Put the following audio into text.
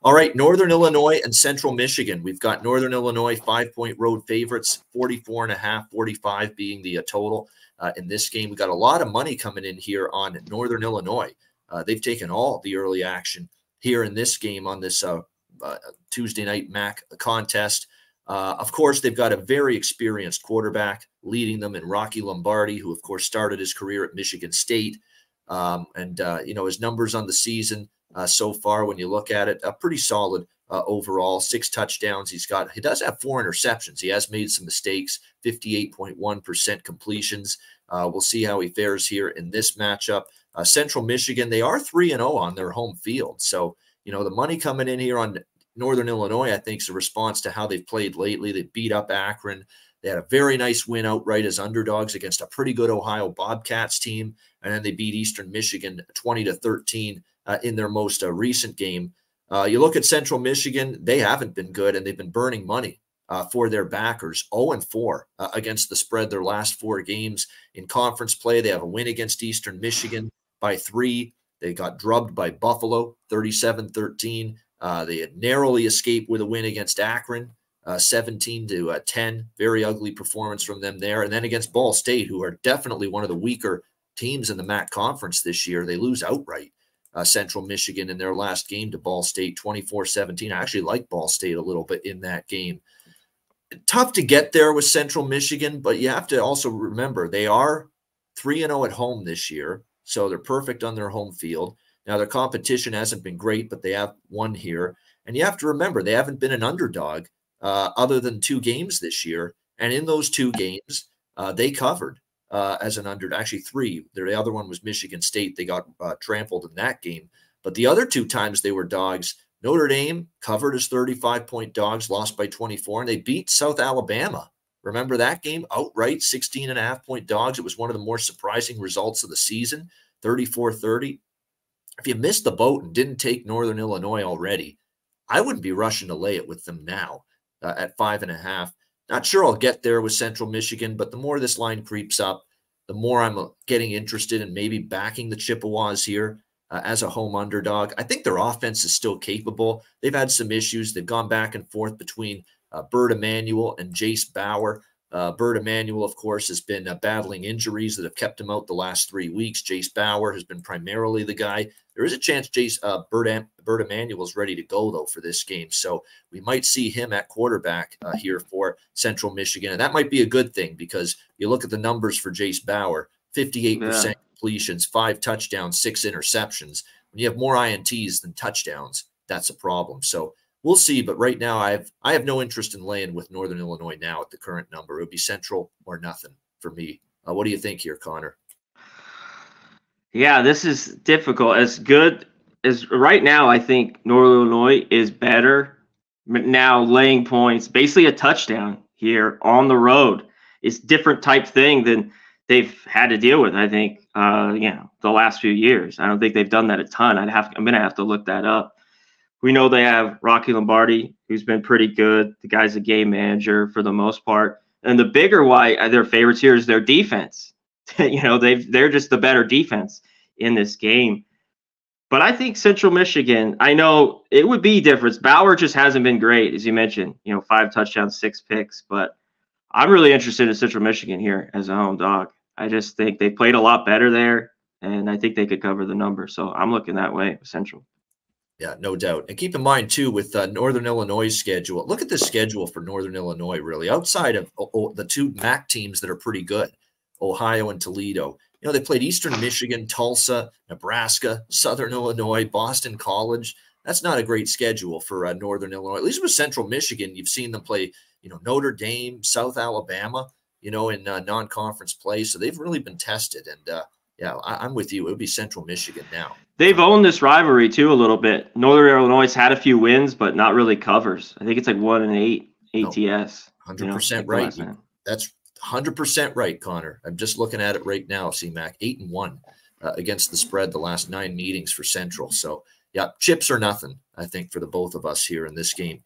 All right, Northern Illinois and Central Michigan. We've got Northern Illinois 5-point road favorites, 44.5, 45 being the total in this game. We've got a lot of money coming in here on Northern Illinois. They've taken all the early action here in this game on this Tuesday night MAC contest. Of course, they've got a very experienced quarterback leading them in Rocky Lombardi, who, of course, started his career at Michigan State. His numbers on the season so far, when you look at it, pretty solid overall. 6 touchdowns. He does have 4 interceptions. He has made some mistakes, 58.1% completions. We'll see how he fares here in this matchup. Central Michigan, they are 3-0 on their home field. So, the money coming in here on Northern Illinois, I think, is a response to how they've played lately. They beat up Akron. They had a very nice win outright as underdogs against a pretty good Ohio Bobcats team. And then they beat Eastern Michigan 20-13 in their most recent game. You look at Central Michigan, they haven't been good, and they've been burning money for their backers. 0-4 against the spread their last 4 games in conference play. They have a win against Eastern Michigan by 3. They got drubbed by Buffalo 37-13. They had narrowly escaped with a win against Akron, 17-10. Very ugly performance from them there. And then against Ball State, who are definitely one of the weaker teams in the MAC conference this year, they lose outright. Central Michigan in their last game to Ball State, 24-17. I actually like Ball State a little bit in that game. Tough to get there with Central Michigan, but you have to also remember they are 3-0 at home this year, so they're perfect on their home field. Now, their competition hasn't been great, but they have won here. And you have to remember, they haven't been an underdog other than 2 games this year. And in those 2 games, they covered as an underdog. Actually, 3. The other one was Michigan State. They got trampled in that game. But the other 2 times they were dogs, Notre Dame covered as 35-point dogs, lost by 24, and they beat South Alabama. Remember that game? Outright, 16.5-point dogs. It was one of the more surprising results of the season, 34-30. If you missed the boat and didn't take Northern Illinois already, I wouldn't be rushing to lay it with them now at 5.5. Not sure I'll get there with Central Michigan, but the more this line creeps up, the more I'm getting interested in maybe backing the Chippewas here as a home underdog. I think their offense is still capable. They've had some issues. They've gone back and forth between Bert Emanuel and Jace Bauer. Bert Emanuel, of course, has been battling injuries that have kept him out the last 3 weeks. Jace Bauer has been primarily the guy. There is a chance Bert Emanuel is ready to go, though, for this game. So we might see him at quarterback here for Central Michigan. And that might be a good thing because you look at the numbers for Jace Bauer, 58% completions, 5 touchdowns, 6 interceptions. When you have more INTs than touchdowns, that's a problem. So we'll see. But right now, I have no interest in laying with Northern Illinois now at the current number. It would be Central or nothing for me. What do you think here, Connor? Yeah, this is difficult. As good as right now, I think Northern Illinois is better. But now laying points, basically a touchdown here on the road, is different type thing than they've had to deal with, I think, the last few years. I don't think they've done that a ton. I'm going to have to look that up. We know they have Rocky Lombardi, who's been pretty good. The guy's a game manager for the most part. And the bigger why they're favorites here is their defense. They're just the better defense in this game. But I think Central Michigan, I know it would be different. Bauer just hasn't been great, as you mentioned, 5 touchdowns, 6 picks. But I'm really interested in Central Michigan here as a home dog. I just think they played a lot better there, and I think they could cover the number. So I'm looking that way with Central. Yeah, no doubt. And keep in mind, too, with Northern Illinois' schedule, look at the schedule for Northern Illinois, really, outside of the 2 MAC teams that are pretty good, Ohio and Toledo. They played Eastern Michigan, Tulsa, Nebraska, Southern Illinois, Boston College. That's not a great schedule for Northern Illinois. At least with Central Michigan, you've seen them play, Notre Dame, South Alabama, in non-conference play. So they've really been tested. And, I'm with you. It would be Central Michigan now. They've owned this rivalry, too, a little bit. Northern Illinois has had a few wins, but not really covers. I think it's like 1-8 ATS. 100% right. That's 100% right, Connor. I'm just looking at it right now, C-Mac. 8-1 against the spread the last 9 meetings for Central. So, yeah, chips or nothing, I think, for the both of us here in this game.